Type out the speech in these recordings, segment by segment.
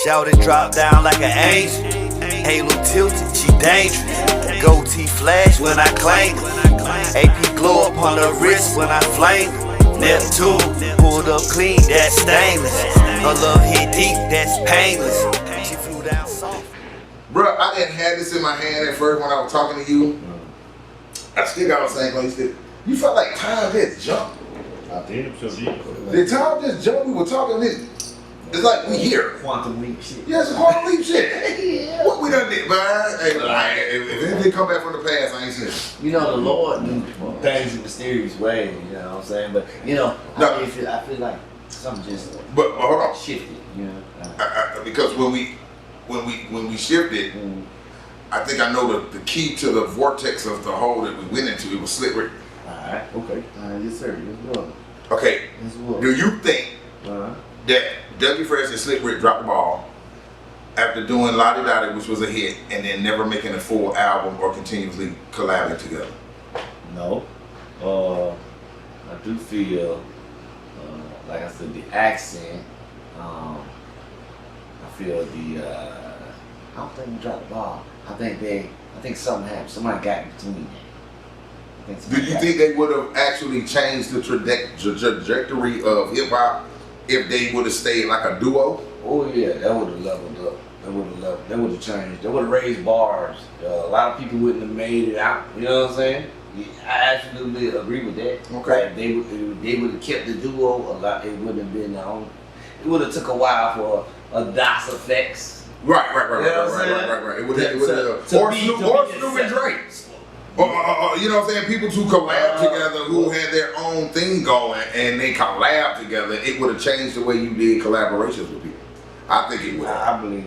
Shout it drop down like an angel. Halo tilted, she dangerous. Goatee flash when I claim it. AP glow up on the wrist when I flame it. Neptune, pulled up clean, that's stainless. Her love hit deep, that's painless. She flew down soft. Bruh, I didn't have this in my hand at first when I was talking to you. I still got the same place. You felt like time just jumped. I did, so The time just jumped. We were talking this. It's like we here. Quantum leap shit. Yeah, it's a quantum leap shit. Yeah. What we done did, man? Hey, if anything come back from the past, I ain't seen it. You know, the Lord do things in mysterious ways, you know what I'm saying? But, you know, I feel like something just but hold on. shifted, you know? Because when we shifted, I think I know the key to the vortex of the hole that we went into. It was slippery. Alright, okay. Yes, sir. Yes, Lord. Okay. Yes, Lord. Do you think that W. Fresh and Slick Rick dropped the ball after doing Lottie Dottie, which was a hit, and then never making a full album or continuously collabing together? No. I do feel, like I said, the accent. I feel I don't think we dropped the ball. I think something happened. Somebody got in between that. Do you think they would have actually changed the trajectory of hip hop if they would have stayed like a duo? Oh yeah, that would have leveled up. That would have changed. That would have raised bars. A lot of people wouldn't have made it out. You know what I'm saying? I absolutely agree with that. Okay. Like they would have kept the duo a lot. It wouldn't have been it would have took a while for a DOS effects. Right. It would have or Snoop and Drake. You know what I'm saying? People to collab together who had their own thing going and they collab together, it would have changed the way you did collaborations with people. I think it would have. I believe.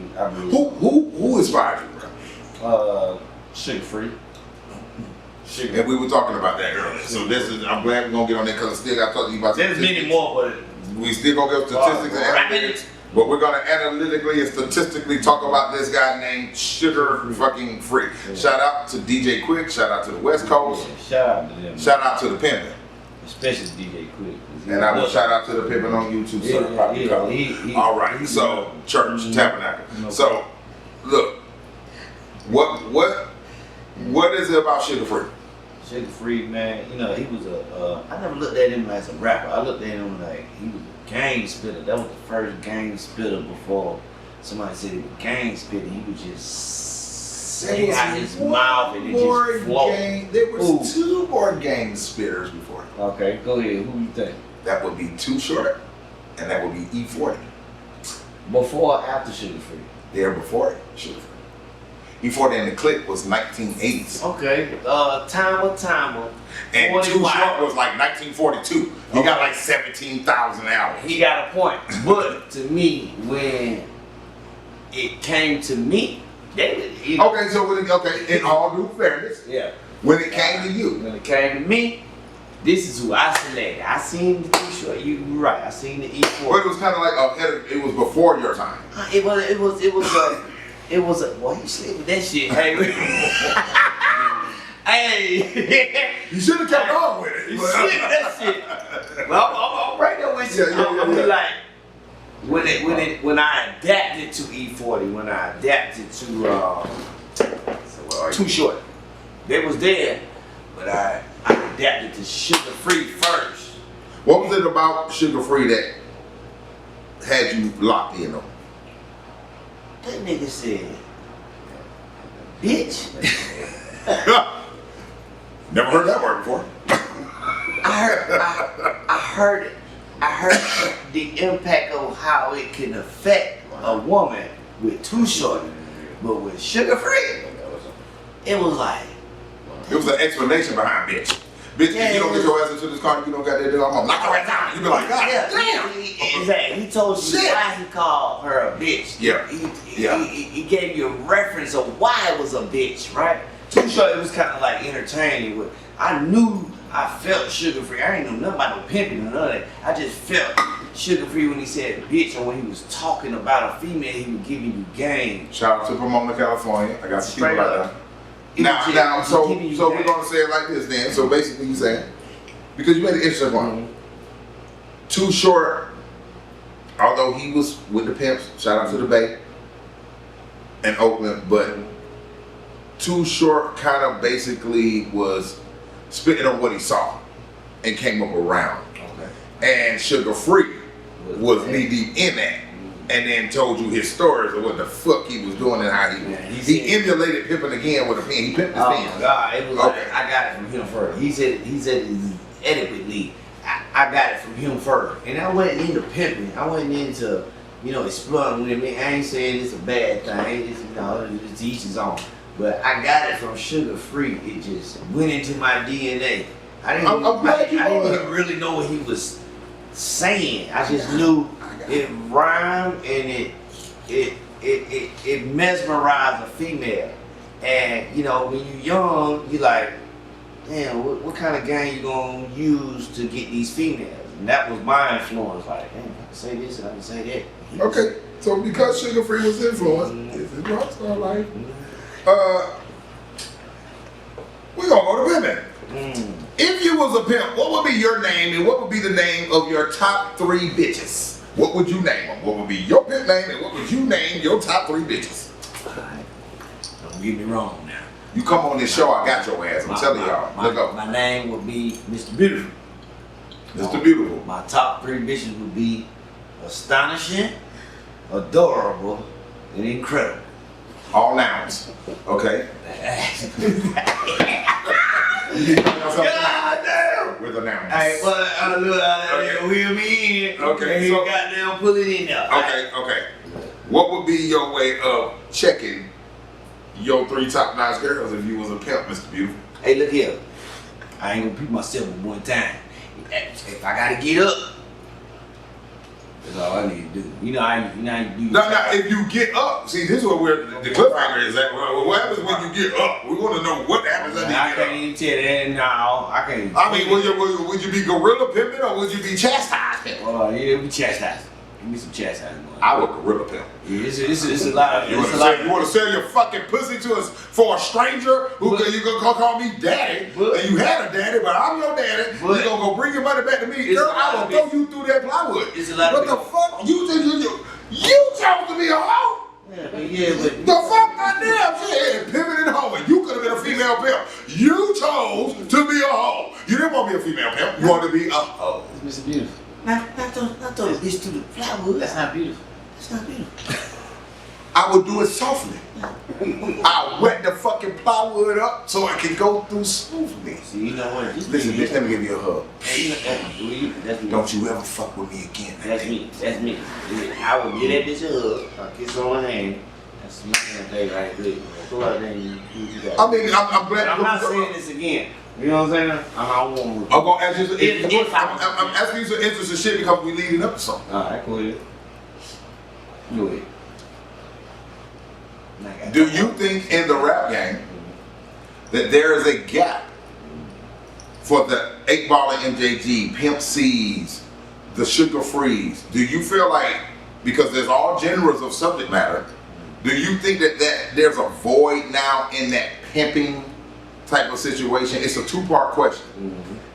Who inspired you, bro? Sugar Free. And we were talking about that earlier. So I'm glad we're gonna get on that because I still gotta talk to you about There's statistics. many more, but we still gonna get statistics and analytics. But we're gonna analytically and statistically talk about this guy named Sugar fucking Free. Yeah. Shout out to DJ Quick. Shout out to the West Coast. Yeah, shout out to them. Shout out to the Pimpin'. Especially DJ Quick. And I will shout out to the Pimpin' on YouTube. All right. So church tabernacle. So look, what is it about Sugar Free? Sugar Free, man. You know he was I never looked at him as a rapper. I looked at him like he was a gang spitter. That was the first gang spitter before somebody said he was gang spitter. He would just say out his mouth and it just flowed. There was two more gang spitters before. Okay, go ahead. Who you think? That would be Too Short, and that would be E40. Before or after Sugar Free? There before Sugar Free. E40 and the Click was 1980s. Okay, timer. And Too Short was like 1942. He got like 17,000 albums. He got a point. But to me, when it came to me, in all due fairness, when it came to you. When it came to me, this is who I selected. I seen the Too Short. You right. I seen the E40. But it was kind of like it was before your time. It was a boy. You sleep with that shit. Hey, you should have kept on with it. You sleep with that shit. Well, I'm right there with you. I'm be like, when I adapted to E40, when I adapted to Too Short, they was there, but I adapted to Sugar Free first. What was it about Sugar Free that had you locked in on? That nigga said, bitch. Never heard that word before. I heard the impact of how it can affect a woman with Too Short, but with Sugar Free, it was like. It was an explanation behind bitch. Bitch, if you don't get your ass into this car, you don't got that deal, I'm gonna knock your ass out. You be like, God damn. Exactly. He told you why he called her a bitch. Yeah. He gave you a reference of why it was a bitch, right? Too Short, it was kind of like entertaining. I felt Sugar Free. I ain't know nothing about no pimping or none of that. I just felt Sugar Free when he said bitch or when he was talking about a female, he was giving you game. Shout out to Pomona, California. I got some people out there. Now, so we're gonna say it like this then. So basically, you saying because you made an interesting one. Too Short, although he was with the pimps. Shout out to the Bay. in Oakland, but Too Short kind of basically was spitting on what he saw and came up around. Okay. And Sugar Free was knee deep in that, and then told you his stories of what the fuck he was doing and how he emulated pimping again with a pen. He pimped his pen. Oh my God, it was like, I got it from him first. He said it adequately. I got it from him first, and I wasn't into pimping. I wasn't into, exploring women. I ain't saying it's a bad thing. It's each his own. But I got it from Sugar Free. It just went into my DNA. I didn't even really know what he was saying. I just knew it rhymed and it mesmerized a female. And when you're young, you're like, damn, what kind of game you gonna use to get these females? And that was my influence. Like, damn, I can say this and I can say that. Okay, so because Sugar Free was influenced, this is Rockstarlyfe. We're gonna go to pimping. If you was a pimp, what would be your name and what would be the name of your top 3 bitches? What would you name them? What would be your pimp name and what would you name your top 3 bitches? Alright, don't get me wrong now. You come on this show, I got your ass. I'm telling y'all. Look up. My name would be Mr. Beautiful. Mr. Beautiful. My top 3 bitches would be astonishing, adorable, and incredible. All nouns. Okay. God damn! With a noun. Hey, well, wheel me in. Okay. So goddamn, pull it in there. Okay. What would be your way of checking your 3 top-notch girls if you was a pimp, Mr. Beautiful? Hey, look here. I ain't gonna beat myself at one time. If I gotta get up, that's all I need to do. You know how you do. Now, if you get up, see, this is what the cliffhanger is at. What happens when you get up? We want to know what happens when you get up. I can't even tell that now. I can't. I mean, would you be gorilla pimping or would you be chastised pimping? Yeah, we chastise. Give me some chastising. I would gorilla pimp. Yeah, it's a lot. You want to sell your fucking pussy to us for a stranger who you gonna call me daddy, and you had a daddy, but I'm your daddy. You gonna go bring your money back to me, girl? I will throw you through that plywood. It's a lot. What the fuck? You chose to be a hoe? Yeah, but the fuck goddamn shit, pimping and hoeing. You could have been a female pimp. You chose to be a hoe. You didn't want to be a female pimp. You wanted to be a hoe. It's Mr. Beautiful. Not throw the bitch through the plywood. That's not beautiful. That's not beautiful. I would do it softly. I wet the fucking plywood up so it can go through smoothly. See, you know what? Listen, bitch, let me give you a hug. That's me. Don't you ever fuck with me again. That's me. That's me. I will get that bitch a hug. I'll kiss her on the hand. That's my thing right there. Go out there and you got it. I mean, I'm glad. I'm not saying this again. You know what I'm saying? I'm gonna ask you. I'm asking you some interesting shit because we leading up to something. All right, go ahead. Go ahead. Do you think in the rap game that there is a gap for the 8-Ball MJG, Pimp C's, the Sugar Frees? Do you feel like, because there's all genres of subject matter, do you think that there's a void now in that pimping type of situation? It's a 2-part question.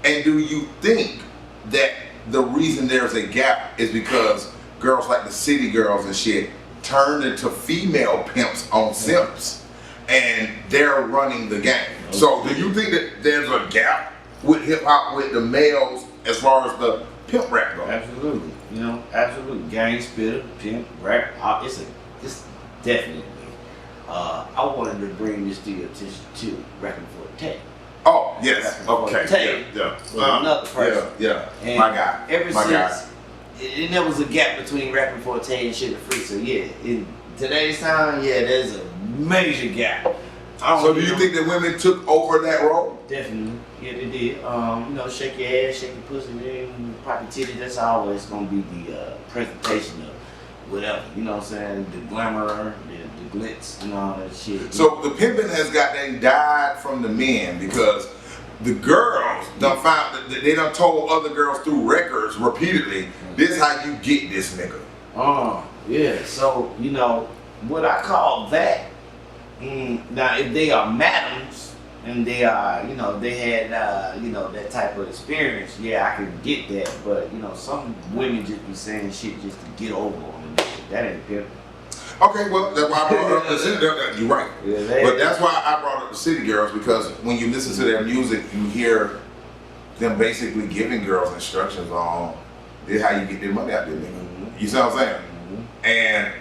And do you think that the reason there's a gap is because girls like the city girls and shit turned into female pimps on Simps and they're running the game? So do you think that there's a gap with hip hop with the males as far as the pimp rap goes? Absolutely. Absolutely. Gang spitter, pimp, rap, it's definitely. I wanted to bring this to your attention to Rapping for a Tay. Oh, yes. Okay. Yeah. Another person. Yeah. And my guy. Ever since, and there was a gap between Rapping for a Tay and Sugar Free. So yeah, in today's time, there's a major gap. So do you think that women took over that role? Definitely. Yeah, they did. Shake your ass, shake your pussy, pop your titty. That's always gonna be the presentation of whatever. You know what I'm saying? The glamour, the glitz, and all that shit. So the pimping has died from the men because the girls done found that they done told other girls through records repeatedly, this is how you get this nigga. Yeah. So what I call that. Now, if they are madams and they are, they had, that type of experience, I can get that. But some women just be saying shit just to get over on them. That ain't pimping. Okay, well, that's why I brought up the city. You're right. Yeah, But that's why I brought up the city girls, because when you listen to their music, you hear them basically giving girls instructions on this how you get their money out there, nigga. You see what I'm saying? And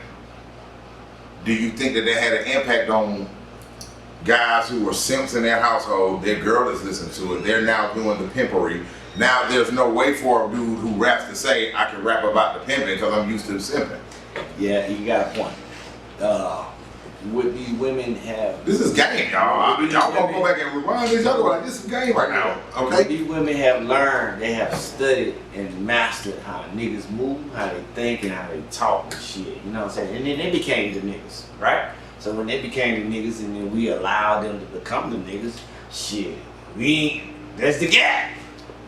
do you think that had an impact on guys who were simps in their household? Their girl is listening to it. They're now doing the pimpery. Now there's no way for a dude who raps to say, I can rap about the pimping because I'm used to the simping. Yeah, you got a point. Would these women have... This is game, y'all. Y'all gonna go back and rewind this. Y'all go like, this is game right now. Okay? Would these women have learned, they have studied and mastered how niggas move, how they think, and how they talk and shit. You know what I'm saying? And then they became the niggas, right? So when they became the niggas and then we allowed them to become the niggas, shit, that's the gap.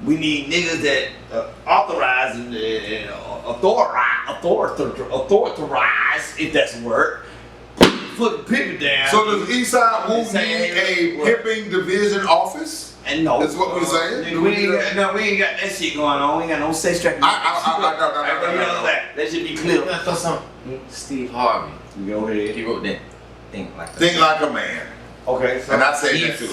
We need niggas that authorize and authorize, if that's a word, put the pimping down. So does Eastside Woo need a pimping division office? And no. That's what we're saying? Nigga, we ain't got that shit going on. We ain't got no sex trafficking. No. That should be clear. I'm gonna throw some Steve Harvey. You go ahead. He wrote that. Think like a man. Okay, so and I said that too.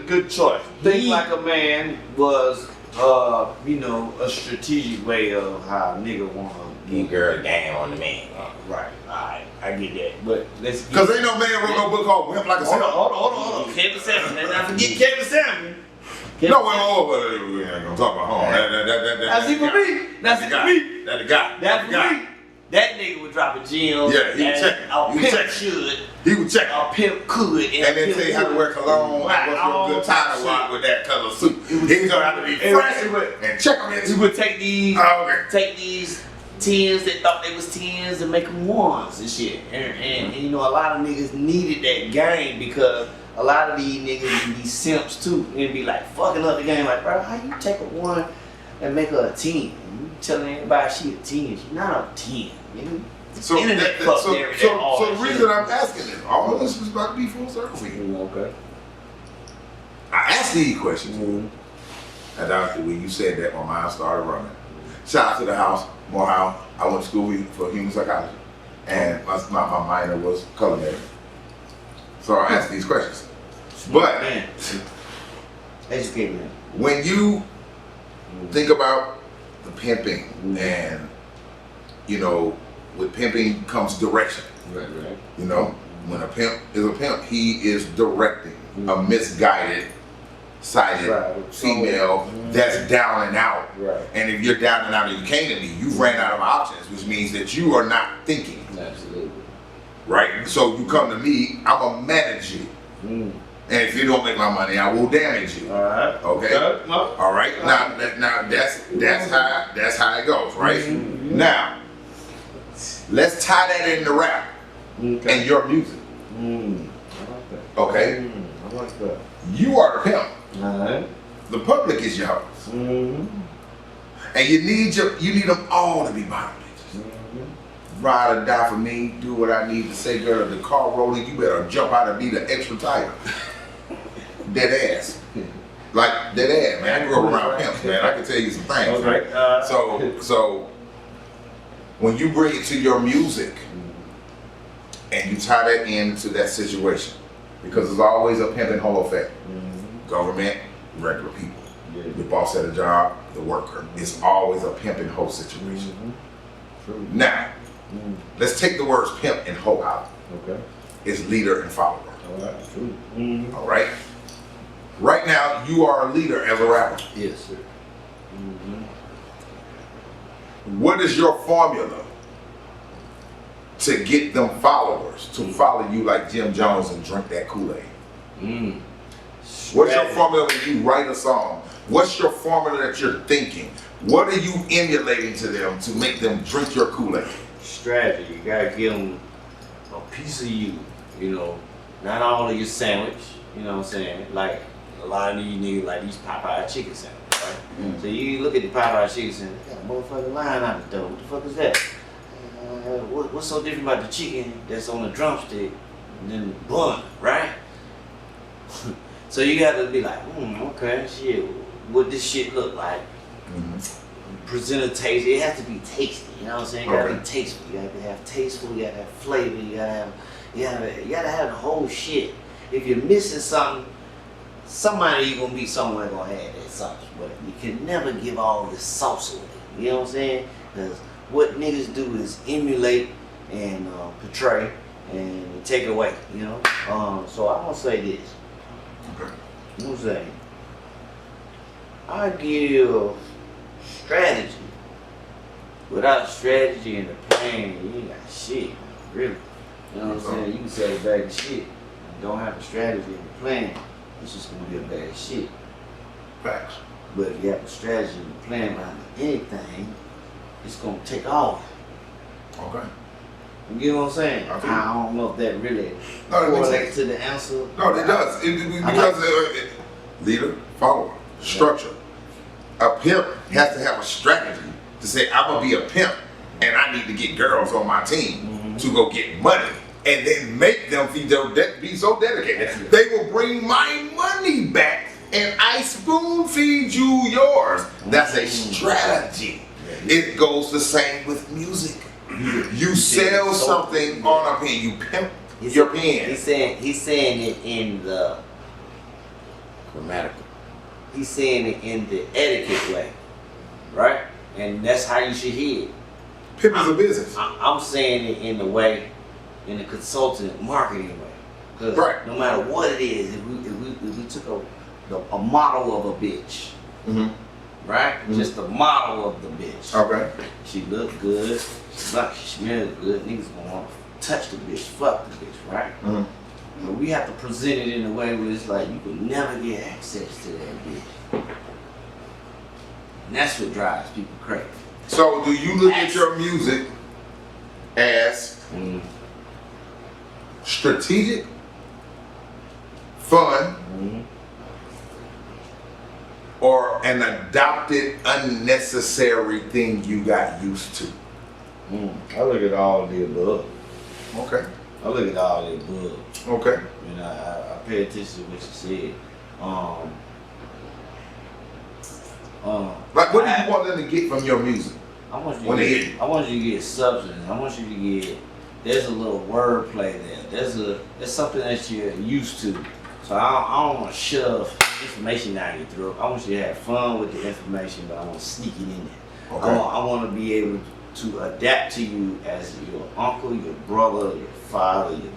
Good choice. Think Like a Man was, a strategic way of how a nigga wanna get girl down on the man. Right, alright, I get that. But let's get... Because ain't no man wrote no book called Wimp Like a Simp. Hold on. Kevin Samuel. Let's not forget Kevin Samuel. We ain't gonna talk about home. That's it for me. That's it for me. That's the guy. That's for me. That nigga would drop a gem. Yeah, he would check. A pimp should. He would check. A pimp could. And then tell you how to wear cologne and what's your good tie to rock with that color suit. He's gonna have to be fresh and check him in. He would take these, tens that thought they was tens and make them ones and shit. And a lot of niggas needed that game because a lot of these niggas would be simps too and be like fucking up the game. Like, bro, how you take a 1 and make her a 10? You telling everybody she a 10? She's not a 10. Nigga. So the reason I'm asking this, all this is about to be full circle for you. Okay. I asked these questions, and when you said that, my mind started running. Shout out to the house, Morehouse. I went to school for human psychology, and my minor was culinary. So I asked these questions. But educate me. When you think about the pimping, and with pimping comes direction. Right. When a pimp is a pimp, he is directing a misguided, sighted female that's down and out. Right. And if you're down and out and you came to me, you've ran out of options, which means that you are not thinking. Absolutely. Right? So you come to me, I'm gonna manage you. And if you don't make my money, I will damage you. All right. Okay. All right. Now that's how it goes, right? Now, let's tie that into rap and your music. I like that. Okay. I like that. You are the pimp. All right. The public is your host. And you need them all to be bottom bitches. Ride or die for me. Do what I need to say, girl. If the car rolling, you better jump out and be the extra tire. Dead ass. Like dead ass, man. I grew up around pimps, man. I can tell you some things. Okay. Right? So when you bring it to your music and you tie that into that situation, because there's always a pimp and hoe effect. Government, regular people. The boss at a job, the worker. It's always a pimp and hoe situation. Now, let's take the words pimp and hoe out. Okay. It's leader and follower. All right. All right? Right now, you are a leader as a rapper. Yes, sir. What is your formula to get them followers to follow you like Jim Jones and drink that Kool-Aid? What's your formula when you write a song? What's your formula that you're thinking? What are you emulating to them to make them drink your Kool-Aid? Strategy. You gotta give them a piece of you, not all of your sandwich, you know what I'm saying? Like a lot of these niggas like these Popeye chicken sandwiches, right? So you look at the Popeye chicken sandwich, got a motherfucking line out the door. What the fuck is that? What's so different about the chicken that's on the drumstick than the bun, right? So you got to be like, okay, shit, what this shit look like? presentation. It has to be tasty. You know what I'm saying? You gotta be tasteful. You gotta have tasteful. You gotta have flavor. You gotta have the whole shit. If you're missing something, somebody you gonna meet somewhere gonna have that sauce. But you can never give all the sauce away. You know what I'm saying? Because what niggas do is emulate and portray and take away. You know. So I'm gonna say this. Okay. I'm gonna say I give strategy. Without strategy and the plan, you ain't got shit, really. You know what I'm saying? You can say a bag of shit. You don't have a strategy and a plan, it's just gonna be a bag of shit. Facts. But if you have a strategy and a plan behind anything, it's gonna take off. Okay. You get what I'm saying? I don't know if that really No, correlates to the answer. No, it does. Because leader, follower, structure. A pimp has to have a strategy to say, I'm gonna be a pimp and I need to get girls on my team to go get money and then make them be so dedicated. They will bring my money back and I spoon feed you yours. That's a strategy. It goes the same with music. You sell something on a pen, you pimp your pen. He's saying it in the Grammatical. He's saying it in the etiquette way, right? And that's how you should hear it. Pimp is a business. I'm saying it in the way, in the consultant marketing way. Because no matter what it is, if we took a model of a bitch, right? Just a model of the bitch. Okay. She looked good, she smelled good, niggas gonna want to touch the bitch, fuck the bitch, right? But we have to present it in a way where it's like you can never get access to that bitch. And that's what drives people crazy. So do you look at your music as strategic, fun, or an adopted unnecessary thing you got used to? I look at all of the above. Okay. I look at all of the above. Okay. And I pay attention to what you said. Like, what do you want them to get from your music? I want you to get substance. I want you to get. There's a little wordplay there. There's something that you're used to. So I don't want to shove information down your throat. I want you to have fun with the information, but I want to sneak it in there. Okay. I want to be able to adapt to you as your uncle, your brother, your father, your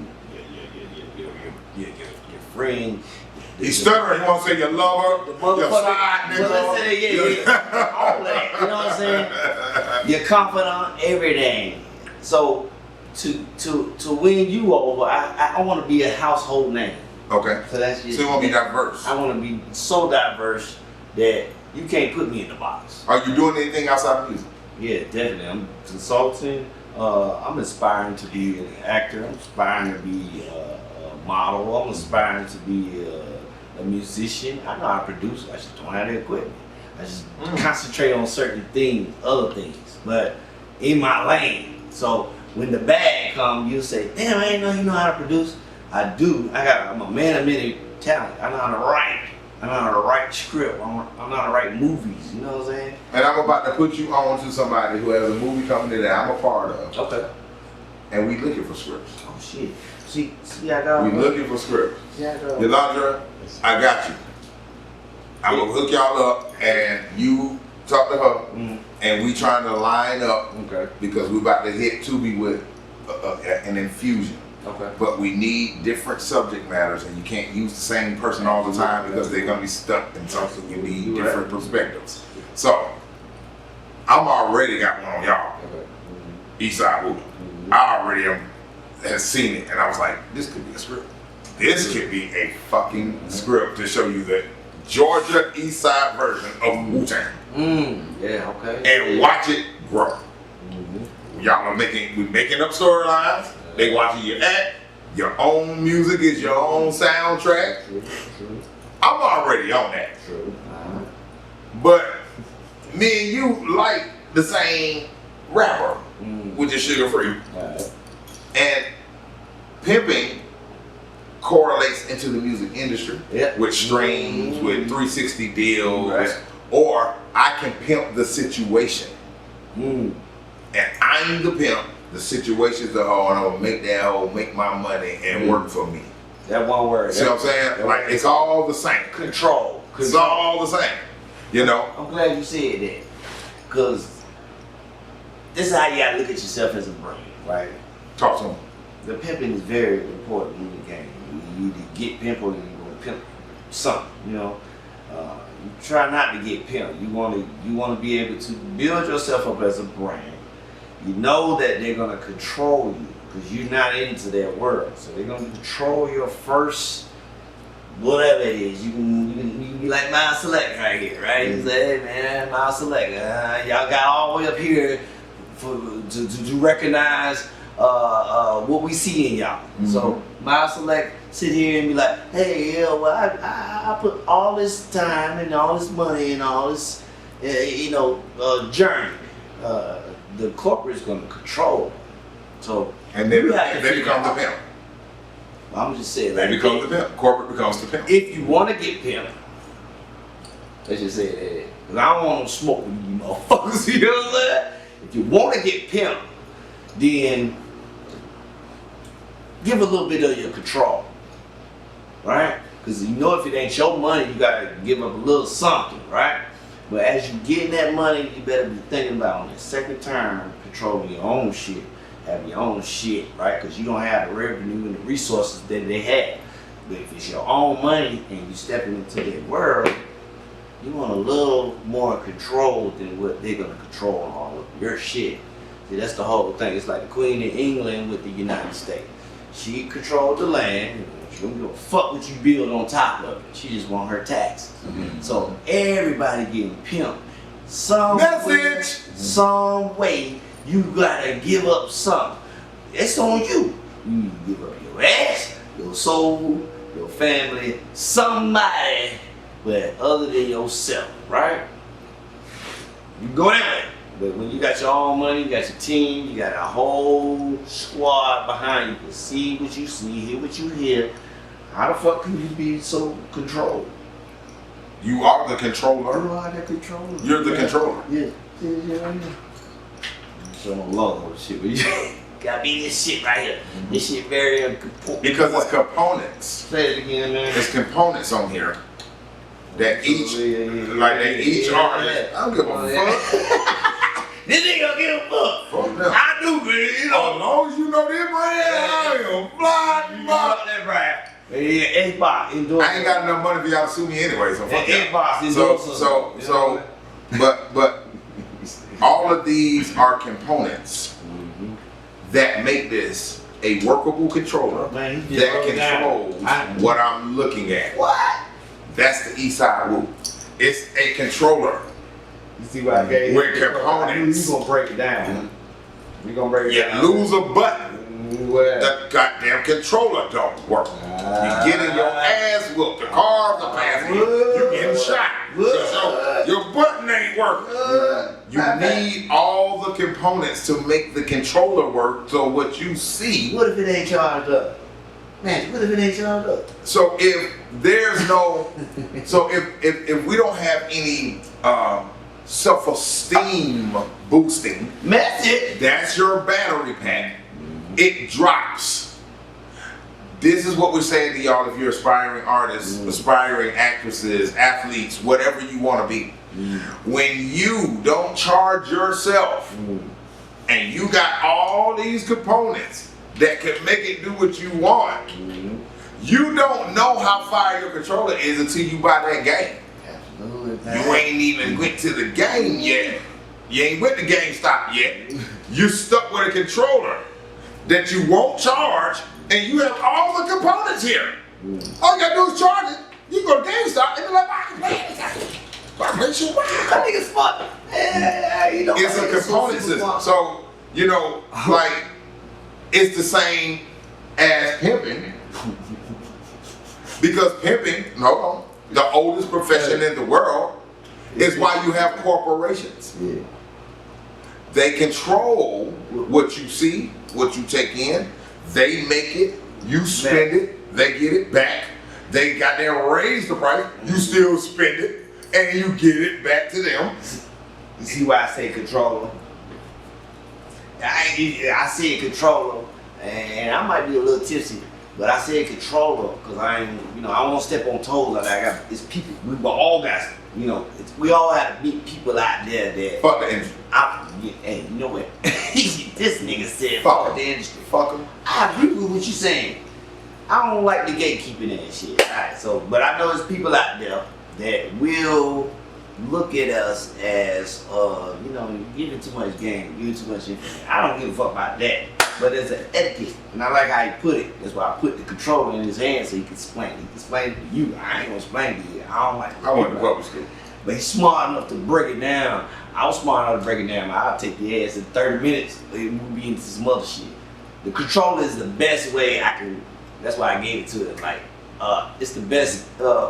friend. He's stuttering. You want to say your lover, your side nigga, all that. You know what I'm saying? Your confidant, everything. So to win you over, I want to be a household name. Okay. So that's just. So you want to be diverse. I want to be so diverse that you can't put me in the box. Are you doing anything outside of music? Yeah, definitely. I'm consulting. I'm aspiring to be an actor. I'm aspiring to be a model. I'm aspiring to be a musician. I know how to produce. I just don't have the equipment. I just concentrate on certain things, other things, but in my lane. So when the bag comes, you'll say, "Damn, I didn't know you know how to produce." I do. I'm a man of many talents. I know how to write. I know how to write script. I know how to write movies. You know what I'm saying? And I'm about to put you on to somebody who has a movie company that I'm a part of. Okay. And we looking for scripts. Oh shit. See, I got. We looking for scripts. See, I got. Yolanda, I got you. I'm gonna hook y'all up, and you talk to her, and we trying to line up. Okay. Because we about to hit Tubi with an infusion. Okay. But we need different subject matters, and you can't use the same person all the time because they're gonna be stuck in something. You need different perspectives. So I'm already got one on y'all. Eastside Woo. I already have seen it, and I was like, this could be a script. This could be a fucking script to show you the Georgia Eastside version of Wu-Tang. Yeah. Okay. And watch it grow. Y'all are making up storylines. They watching you act. Your own music is your own soundtrack. I'm already on that. But me and you like the same rapper, which is Sugar Free. And pimping correlates into the music industry with streams, with 360 deals, or I can pimp the situation. And I'm the pimp. The situation's the hoe, and I'm gonna make that hoe make my money and work for me. That one word. See what I'm saying? Like, it's all the same. Control. It's all the same. You know? I'm glad you said that. Because this is how you gotta look at yourself as a brand, right? Talk to him. The pimping is very important in the game. You either get pimp or you gonna pimp something, you know? You try not to get pimped. You wanna be able to build yourself up as a brand. You know that they're gonna control you because you're not into their world. So they're gonna control your first whatever it is. You can be like Miles Select right here, right? You say, hey man, Miles Select, y'all got all the way up here to recognize what we see in y'all. So Miles Select sit here and be like, hey, well, I put all this time and all this money and all this, journey. The corporate's gonna control. So and then they become the pimp. I'm just saying. They become the pimp. Corporate becomes the pimp. If you want to get pimped, let's just say that. Because I don't want to smoke with you motherfuckers. You know what I'm saying? If you want to get pimped, then give a little bit of your control, right? Because you know if it ain't your money, you gotta give up a little something, right? But as you getting that money, you better be thinking about on the second term, controlling your own shit, have your own shit, right? Because you don't have the revenue and the resources that they have. But if it's your own money and you stepping into their world, you want a little more control than what they're gonna control all of your shit. See, that's the whole thing. It's like the Queen of England with the United States. She controlled the land. She don't give a fuck what you build on top of it. She just want her taxes. So everybody getting pimped. Some way, you gotta give up something. It's on you. You need to give up your ass, your soul, your family, somebody, but other than yourself, right? You go that way. But when you got your own money, you got your team, you got a whole squad behind you. You can see what you see, hear what you hear. How the fuck can you be so controlled? You are the controller. You are the controller. You're the controller. Yeah. So I'm low shit, but you gotta be this shit right here. This shit very important. Because it's components. Say it again, man. There's components on here that each, artist. I don't give a fuck. This nigga don't give a fuck. Fuck them. I do, man. You know. As long as you know this brand, I am flying. You know that brand. Yeah, Xbox endorse. I ain't got enough money for y'all to sue me anyway, so fuck that. Xbox endorse. But all of these are components that make this a workable controller that controls what I'm looking at. What? That's the Eastside root. It's a controller. You see what I gave you? With components. You gonna break it down. We gonna break it down. You lose a button. The goddamn controller don't work. You're getting your ass whooped. The cars are passing you. You're getting shot. Your button ain't working. You need all the components to make the controller work. So what you see. What if it ain't charged up? Man, what if it ain't charged up? So if there's no, if we don't have any self-esteem boosting message, that's your battery pack. It drops. This is what we're saying to y'all if you're aspiring artists, aspiring actresses, athletes, whatever you want to be. When you don't charge yourself and you got all these components that can make it do what you want, you don't know how fire your controller is until you buy that game. You ain't even went to the game yet. You ain't went to GameStop yet. You're stuck with a controller that you won't charge, and you have all the components here. All you gotta do is charge it. You go to GameStop and be like, I can play it. I play shit. That nigga's fun. It's a component system. So, like, it's the same as pimping. Because pimping, the oldest profession in the world is why you have corporations. Yeah. They control what you see, what you take in. They make it, you spend it, they get it back. They got there raise the price, you still spend it, and you get it back to them. You see why I say controller? I said controller, and I might be a little tipsy, but I said controller because I ain't, you know, I won't step on toes. Like I got, it's people. We all got, you know, we all have to meet people out there that. Fuck the industry. Hey, you know what? This nigga said Fuck the industry. Fuck them. I agree with what you saying. I don't like the gatekeeping and shit. Alright, so, but I know there's people out there that will look at us as, you know, giving too much game, giving too much information. I don't give a fuck about that. But there's an etiquette, and I like how he put it. That's why I put the controller in his hand so he can explain. He can explain it to you. I ain't gonna explain to you. I don't like. I went to public school. But he's smart enough to break it down. I was smart enough to break it down. I'll take the ass in 30 minutes. We'll be into some other shit. The controller is the best way I can. That's why I gave it to it. Like, it's the best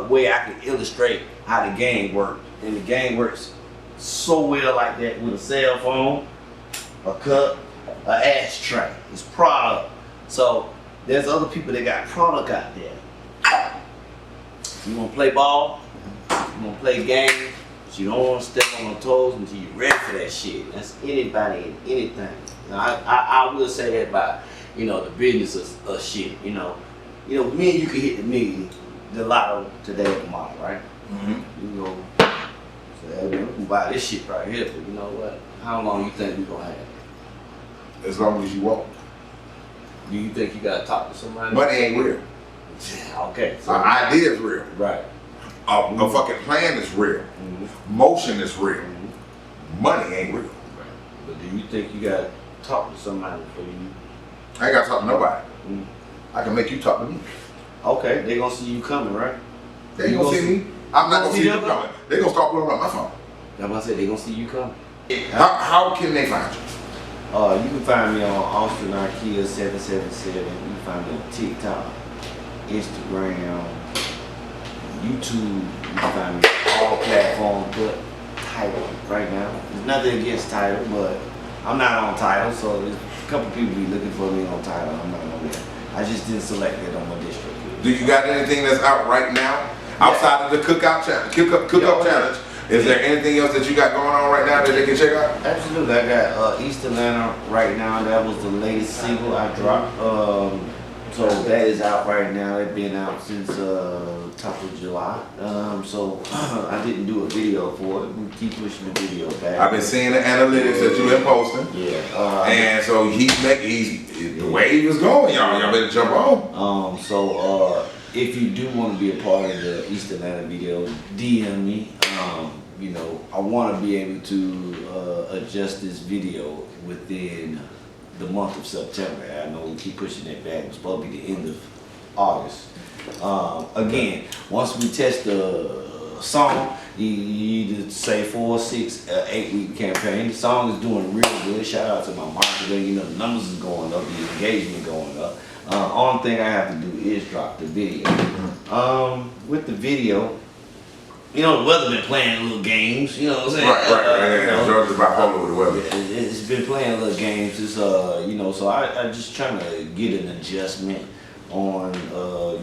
way I can illustrate how the game works. And the game works so well like that with a cell phone, a cup, an ashtray. It's product. So there's other people that got product out there. You wanna play ball? You wanna play games? But you don't wanna step on your toes until you're ready for that shit. That's anybody and anything. Now, I will say that about, you know, the business of shit. You know, me and you can hit the million, the lotto today or tomorrow, right? Mm-hmm. You know, so we can buy this shit right here. But you know what? How long you think we gonna have? As long as you want. Do you think you gotta talk to somebody? Money ain't real. Okay. So, An idea is real. right. A fucking plan is real. Motion is real. Money ain't real. But do you think you gotta talk to somebody before you? I ain't gotta talk to nobody. Mm. I can make you talk to me. Okay, they gonna see you coming, right? They ain't gonna see me. I'm not gonna see you them? coming. They gonna start blowing up my phone. That's what I said. They gonna see you coming. How can they find you? You can find me on Austin Arkeel 777. You can find me on TikTok, Instagram, YouTube. You can find me on all platforms but Tidal right now. There's nothing against Tidal, but I'm not on Tidal, so there's a couple people be looking for me on Tidal. I'm not on there. I just didn't select it on my district. Do you got anything that's out right now outside of the cookout challenge? Cookout challenge. Is there anything else that you got going on right now that they can check out? Absolutely. I got East Atlanta right now. That was the latest single I dropped. So that is out right now. It's been out since top of July. So I didn't do a video for it. We keep pushing the video back. I've been seeing the analytics that you've been posting. Yeah. And so the wave is going, y'all. Y'all better jump on. So if you do want to be a part of the East Atlanta video, DM me. You know, I want to be able to adjust this video within the month of September. I know we keep pushing it back. It's supposed to be the end of August. Again, once we test the song, you either say 4, 6, 8 week campaign. The song is doing real good. Shout out to my marketing. You know, the numbers is going up, the engagement going up. Only thing I have to do is drop the video. With the video, you know, the weather been playing little games. You know what I'm saying? Right. You know, Georgia's bipolar with the weather. it's been playing little games. It's you know, so I just trying to get an adjustment on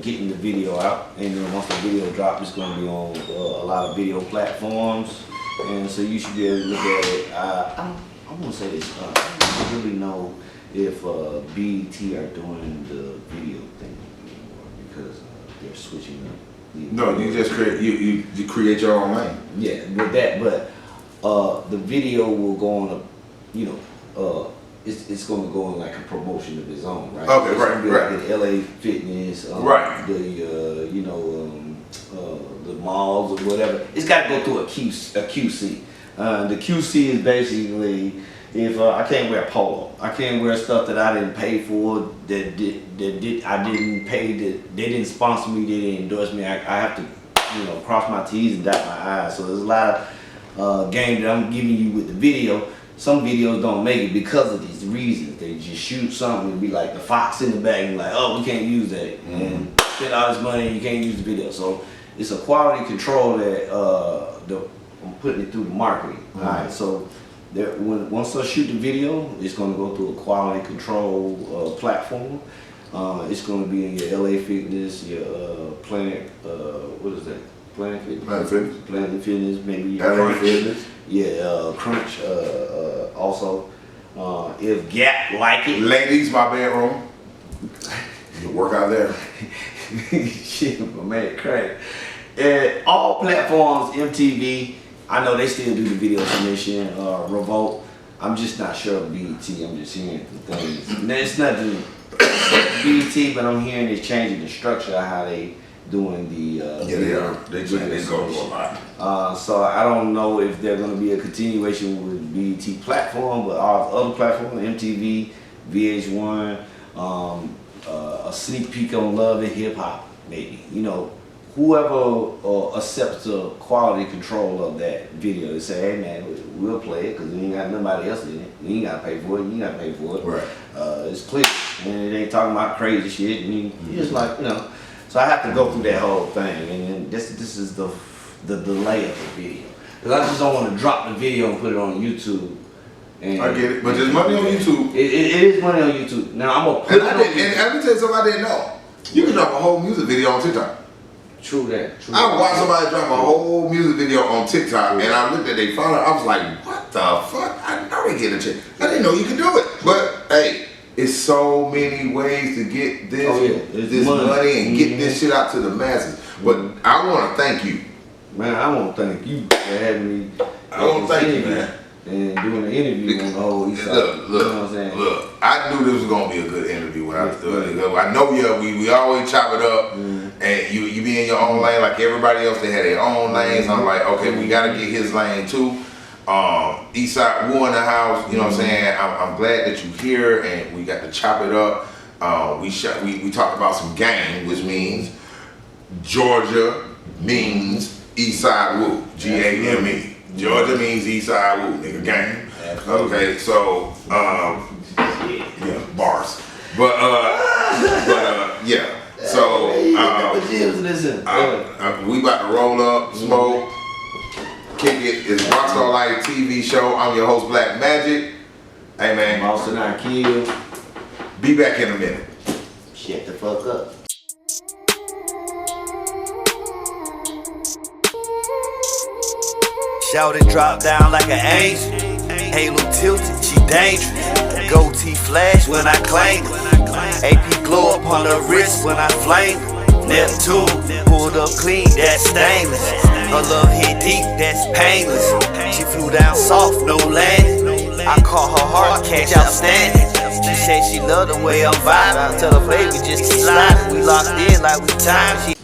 getting the video out, and then once the video drops, it's going to be on a lot of video platforms, and so you should be able to look at it. I want to say this. I don't really know if BET are doing the video thing anymore because they're switching up. No, you just create you create your own lane. Yeah, with that, but the video will go on a, you know, it's going to go in like a promotion of its own, right? Okay, it's right, gonna be right. Like the LA Fitness, Right. The you know, the malls or whatever. It's got to go through a QC. The QC is basically if I can't wear polo, I can't wear stuff that I didn't pay for, I didn't pay, that they didn't sponsor me, they didn't endorse me. I have to, you know, cross my T's and dot my I's. So there's a lot of game that I'm giving you with the video. Some videos don't make it because of these reasons. They just shoot something and be like the fox in the bag and like, oh, we can't use that, and spend all this money and you can't use the video. So it's a quality control that I'm putting it through the marketing. All right, so. Once I shoot the video, it's going to go through a quality control platform. It's going to be in your LA Fitness, your Planet, what is that? Planet Fitness? Planet Fitness. Planet Fitness, maybe your LA Crunch. Fitness. Yeah, Crunch. Also, if Gap like it. Ladies, my bedroom. You work out there. Shit, my man, crazy. All platforms, MTV. I know they still do the video submission. Revolt. I'm just not sure of BET. I'm just hearing the things. Now, it's nothing BET, but I'm hearing it's changing the structure of how they doing the Yeah, they are. They go through a lot. so I don't know if they're going to be a continuation with BET platform, but our other platforms, MTV, VH1, a sneak peek on Love and Hip Hop, maybe. You know, whoever accepts the quality control of that video, they say, hey man, we'll play it because we ain't got nobody else in it. We ain't got to pay for it. You ain't got to pay for it. Right. It's clear, and it ain't talking about crazy shit. And you just like, you know. So I have to go through that whole thing, and then this is the delay of the video. Because I just don't want to drop the video and put it on YouTube. And I get it, but there's money on YouTube. It is money on YouTube. Now I'm gonna put And it on YouTube. let me tell you something I didn't know. You can drop a whole music video on TikTok. True that. I watched somebody drop a whole music video on TikTok, and I looked at their phone. I was like, "What the fuck? I know they get a check. I didn't know you could do it." But hey, it's so many ways to get this money and get this shit out to the masses. But I want to thank you, man. I want to thank you for having me. I want to thank you, man. And doing the interview on the whole Eastside. Look, you know what I'm saying? Look, I knew this was gonna be a good interview when I stood. I know we always chop it up, and you be in your own lane like everybody else. They had their own lanes. I'm like, okay, we gotta get his lane too. Eastside Woo in the house. You know what I'm saying? I'm glad that you're here, and we got to chop it up. We talked about some game, which means Georgia means Eastside Woo. GAME. Georgia means Eastside Woo, nigga, gang. Okay, so yeah, bars. But yeah. So we about to roll up, smoke, kick it. It's Rockstarlyfe TV show. I'm your host, Black Magic. Hey man, I'm also Arkeel. Be back in a minute. Shut the fuck up. Shout it drop down like an angel. Halo tilted, she dangerous. Goatee flash when I claim it. AP glow up on the wrist when I flame it. Neptune, pulled up clean, that's stainless. Her love hit deep, that's painless. She flew down soft, no landing. I call her heart catch outstanding. She said she loved the way I'm vibing. Tell her baby just keep sliding. We locked in like we timed.